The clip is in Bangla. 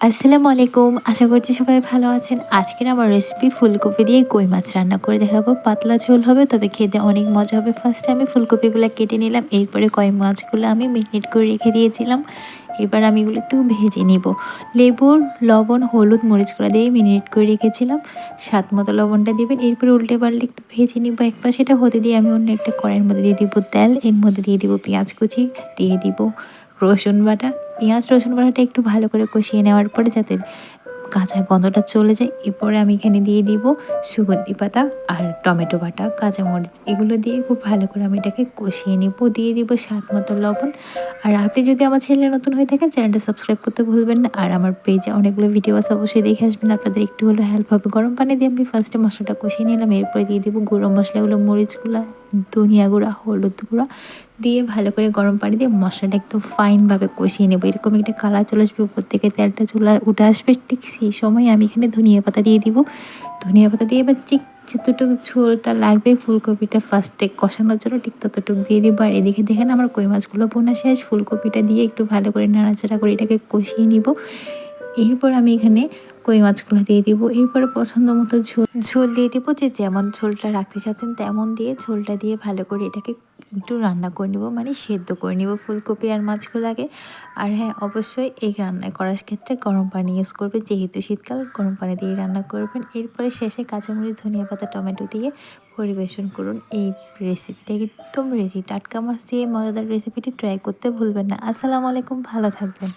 আসসালামু আলাইকুম। আশা করছি সবাই ভালো আছেন। আজকের আমার রেসিপি ফুলকপি দিয়ে কই মাছ রান্না করে দেখাবো। পাতলা ঝোল হবে, তবে খেতে অনেক মজা হবে। ফার্স্টে আমি ফুলকপিগুলো কেটে নিলাম। এরপরে কই মাছগুলো আমি মেরিনেট করে রেখে দিয়েছিলাম। এবার আমি এগুলো একটু ভেজে নিব। লেবুর লবণ, হলুদ, মরিচ গুঁড়া দিয়ে মেরিনেট করে রেখেছিলাম। স্বাদ মতো লবণটা দিবেন। এরপরে উল্টে পাল্টে একটু ভেজে নিব। এক পাশে এটা হতে দিয়ে আমি অন্য একটা কড়াইয়ের মধ্যে দিয়ে দিব তেল। এর মধ্যে দিয়ে দিব পেঁয়াজ কুচি, দিয়ে দিব রসুন বাটা। পেঁয়াজ রসুন বাটাটা একটু ভালো করে কষিয়ে নেওয়ার পরে যাতে কাঁচা গন্ধটা চলে যায়, এরপরে আমি এখানে দিয়ে দিব সুগন্ধি পাতা আর টমেটো বাটা, কাঁচামরিচ, এগুলো দিয়ে খুব ভালো করে আমি এটাকে কষিয়ে নেব। দিয়ে দিব স্বাদ মতো লবণ। আর আপনি যদি আমার চ্যানেলে নতুন হয়ে থাকেন, চ্যানেলটা সাবস্ক্রাইব করতে ভুলবেন না। আর আমার পেজে অনেকগুলো ভিডিও আছে, অবশ্যই দেখে আসবেন, আপনাদের একটু হলেও হেল্প হবে। গরম পানি দিয়ে আমি ফার্স্টে মশলাটা কষিয়ে নিলাম। এরপরে দিয়ে দিব গুঁড়ো মশলাগুলো, মরিচগুলো, ধনিয়া গুঁড়া, হলুদ গুঁড়া দিয়ে ভালো করে গরম পানি দিয়ে মশলাটা একটু ফাইনভাবে কষিয়ে নেব। এরকম একটা কালার চলে আসবে, উপর থেকে তেলটা উঠে আসবে, ঠিক সেই সময় আমি এখানে ধনিয়া পাতা দিয়ে দিব। ধনিয়া পাতা দিয়ে এবার ঠিক যতটুকু ঝোলটা লাগবে ফুলকপিটা ফার্স্টে কষানোর জন্য, ঠিক ততটুকু দিয়ে দিব। আর এদিকে দেখেন আমার কই মাছগুলো বোনা শেষ। ফুলকপিটা দিয়ে একটু ভালো করে নাড়াচাড়া করে এটাকে কষিয়ে নিব। এরপর আমি এখানে কই মাছগুলো দিয়ে দিব। এরপরে পছন্দ মতো ঝোল দিয়ে দিব, যে যেমন ঝোলটা রাখতে চাচ্ছেন তেমন দিয়ে ঝোলটা দিয়ে ভালো করে এটাকে একটু রান্না করে নেব, মানে সেদ্ধ করে নেব ফুলকপি আর মাছগুলোকে। আর হ্যাঁ, অবশ্যই এই রান্না করার ক্ষেত্রে গরম পানি ইউজ করবে, যেহেতু শীতকাল, গরম পানি দিয়ে রান্না করবেন। এরপরে শেষে কাঁচামরিচ, ধনিয়া পাতা, টমেটো দিয়ে পরিবেশন করুন। এই রেসিপিটা একদম রেডি। টাটকা মাছ দিয়ে মজাদার রেসিপিটি ট্রাই করতে ভুলবেন না। আসসালামু আলাইকুম, ভালো থাকবেন।